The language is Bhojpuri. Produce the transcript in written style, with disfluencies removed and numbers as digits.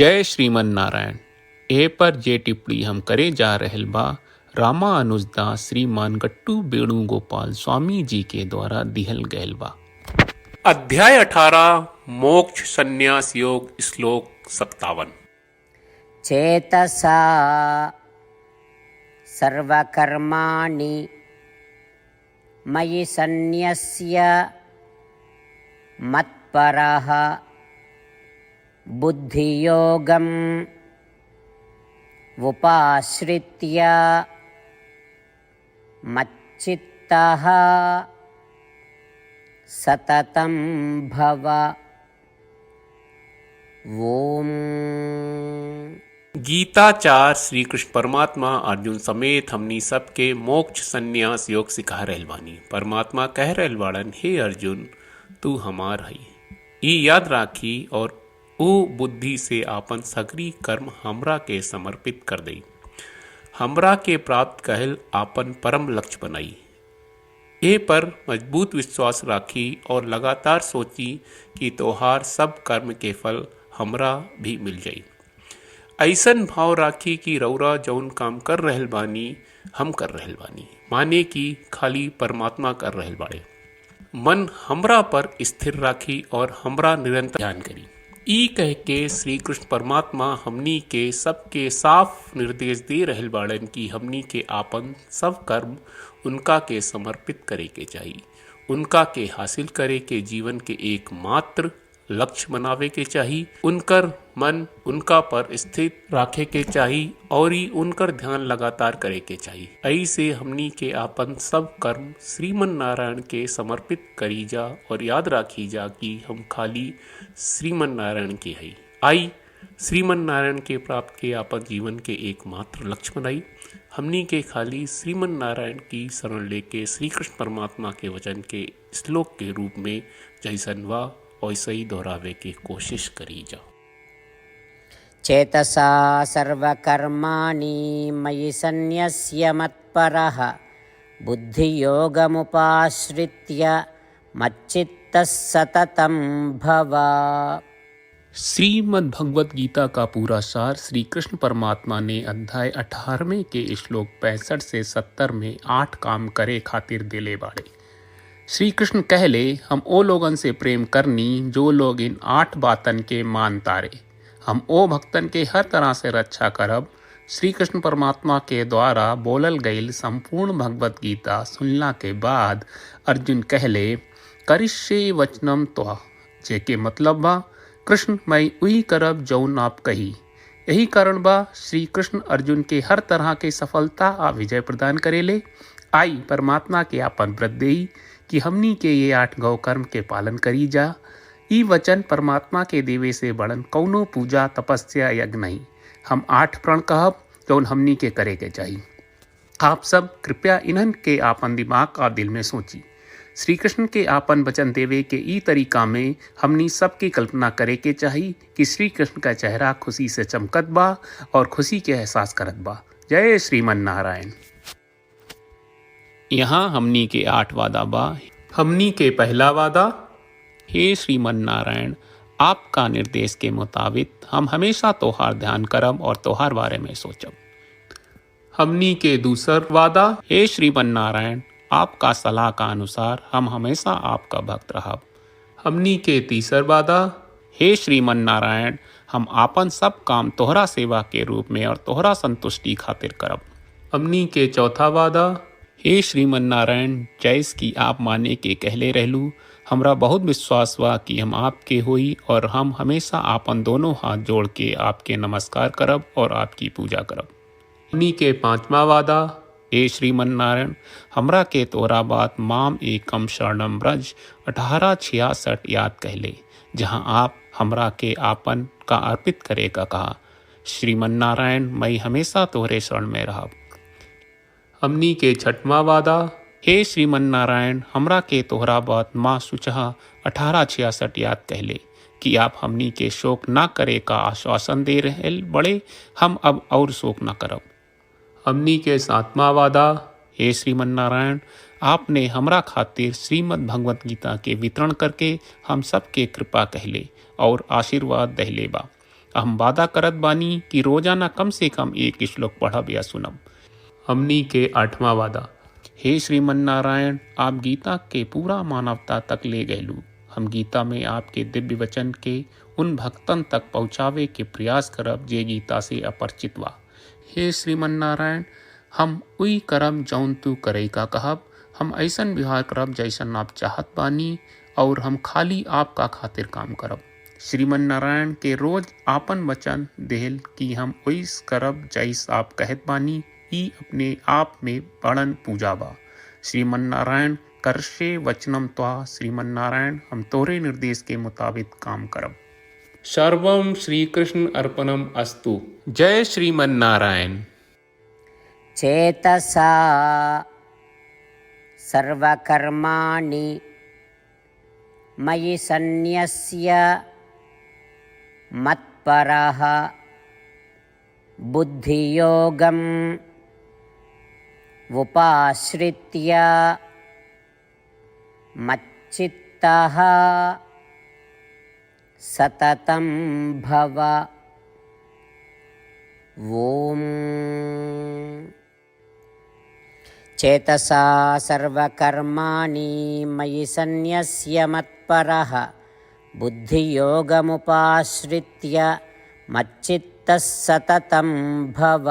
जय श्रीमन नारायण। ए पर जे टिप्पणी हम करे जा रहल बा रामानुजदास श्रीमान गट्टू वेणुगोपाल स्वामी जी के द्वारा दिहल गयल बा। अध्याय 18 मोक्ष संन्यास योग श्लोक 57। चेतसा सर्वकर्माणि मयि सन्न्यस्य मत्परः बुद्धियोगम् उपाश्रित्य मच्चित्तः सततं भव। ओम। गीताचार्य श्री कृष्ण परमात्मा अर्जुन समेत हमनी सबके मोक्ष संन्यास योग सिखा रहल बानी। परमात्मा कह रहल बाड़न, हे अर्जुन तू हमार हई, ई याद राखी और ओ बुद्धि से आपन सगरी कर्म हमरा के समर्पित कर दई। हमरा के प्राप्त कहल आपन परम लक्ष्य बनाई। ए पर मजबूत विश्वास राखी और लगातार सोची कि तोहार सब कर्म के फल हमरा भी मिल जाई। ऐसन भाव राखी कि रौरा जौन काम कर रहल बानी हम कर रहल बानी, माने कि खाली परमात्मा कर रहल बाड़े। मन हमरा पर स्थिर राखी और हमरा निरंतर ध्यान करी। ई कह के श्री कृष्ण परमात्मा हमनी के सबके साफ निर्देश दे रहल बाड़न कि हमनी के आपन सब कर्म उनका के समर्पित करे के चाहिए। उनका के हासिल करे के जीवन के एकमात्र लक्ष्य बनावे के चाहिए। उनकर मन उनका पर स्थित राखे के चाहिए और ही उनकर ध्यान लगातार करे के चाहिए। ऐसे हमनी के आपन सब कर्म श्रीमन नारायण के समर्पित करी जा और याद राखी जा कि हम खाली श्रीमन नारायण के हई। आई श्रीमन नारायण के प्राप्त के आपन जीवन के एकमात्र लक्ष्य बनाई। हमनी के खाली श्रीमन नारायण की शरण लेके श्री कृष्ण परमात्मा के वचन के श्लोक के रूप में जैसन वा वैसे ही दोहरावे की कोशिश करी जा। चेतसा सर्वकर्माणि मयि सन्न्यस्य मत्परः बुद्धियोगमुपाश्रित्य मच्चित्तः सततं भव। श्रीमद् भगवत गीता का पूरा सार श्री कृष्ण परमात्मा ने अध्याय 18वें के श्लोक 65 से 70 में 8 काम करे खातिर दिले बाड़े। श्री कृष्ण कहले, हम ओ लोगन से प्रेम करनी जो लोग इन 8 बातन के मान तारे। हम ओ भक्तन के हर तरह से रक्षा करब। श्री कृष्ण परमात्मा के द्वारा बोलल गईल संपूर्ण भगवत गीता सुनला के बाद अर्जुन कहले, करिष्ये वचनम त्वा, जेके मतलब बा कृष्ण मैं उही करब जौन आप कही। यही कारण बा श्री कृष्ण अर्जुन के हर तरह के सफलता आ विजय प्रदान करेले। आई परमात्मा के आपन व्रत देई कि हमनी के ये 8 गौ कर्म के पालन करी जा। ई वचन परमात्मा के देवे से बड़न कौनो पूजा तपस्या यज्ञ नहीं। हम 8 प्रण कहब जौन हमनी के करे के चाहिए। आप सब कृपया इन्हन के आपन दिमाग और दिल में सोची। श्री कृष्ण के आपन वचन देवे के ई तरीका में हमनी सबकी कल्पना करे के चाहिए कि श्री कृष्ण का चेहरा खुशी से चमकत बा और खुशी के एहसास करत बा। जय श्रीमन नारायण। यहाँ हमनी के 8 वादा बा। हमनी के पहला वादा, हे श्रीमन नारायण आपका निर्देश के मुताबिक हम हमेशा तोहार ध्यान करब और तोहार बारे में सोचब। हमनी के दूसर वादा, हे श्रीमन नारायण आपका सलाह का अनुसार हम हमेशा आपका भक्त रहब। हमनी के तीसर वादा, हे श्रीमन नारायण हम आपन सब काम तोहरा सेवा के रूप में और तोहरा संतुष्टि खातिर करब। हमनी के चौथा वादा, हे श्रीमन नारायण जैस की आप माने के कहले रहलू, हमरा बहुत विश्वास बा कि हम आपके होई और हम हमेशा आपन दोनों हाथ जोड़ के आपके नमस्कार करब और आपकी पूजा करब। हमनी के पांचवा वादा, हे श्रीमन नारायण हमरा के तोरा बात माम एकम शरणम ब्रज 1866 याद कहले, जहाँ आप हमरा के आपन का अर्पित करे का कहा। श्रीमन नारायण मैं हमेशा तोहरे शरण में रहब। हमनी के छठवां वादा, हे श्रीमन नारायण हमरा के तोहरा बात माँ सुचहा 1866 याद कहले कि आप हमनी के शोक ना करे का आश्वासन दे रहे बड़े। हम अब और शोक ना करब। हमनी के 7वां वादा, हे श्रीमन नारायण आपने हमरा खातिर श्रीमद् भगवत गीता के वितरण करके हम सब के कृपा कहले और आशीर्वाद दहले बा। हम वादा करत बानी कि रोजाना कम से कम एक श्लोक पढ़ब या सुनब। हमनी के 8वां वादा। हे श्रीमन नारायण, आप गीता के पूरा मानवता तक ले गयलू। हम गीता में आपके दिव्य वचन के उन भक्तन तक पहुँचावे के प्रयास करब जे गीता से अपरिचित बा। हे श्रीमन नारायण, हम उई करम जौन तू करे का कहब। हम ऐसन व्यवहार करब जैसन आप चाहत बानी और हम खाली आपका खातिर काम करब। श्रीमन नारायण के रोज आपन वचन देहल कि हम ओइस करब जैस आप कहत बानी। ई अपने आप में बड़न पूजा बा। श्रीमन नारायण, करशे वचनम त्वा। श्रीमन नारायण, हम तोरे निर्देश के मुताबिक काम करब। सर्वम श्री कृष्ण अर्पणम अस्तु। जय श्रीमन नारायण। चेतसा सर्वकर्माणि मयि सन्न्यस्य मत्परः बुद्धियोगम् उपाश्रित्य मच्चित्तः सततं भव। ओम चेतसा सर्वकर्माणि मयि सन्न्यस्य मत्परः बुद्धियोगमुपाश्रित्य मच्चित्तः सततं भव।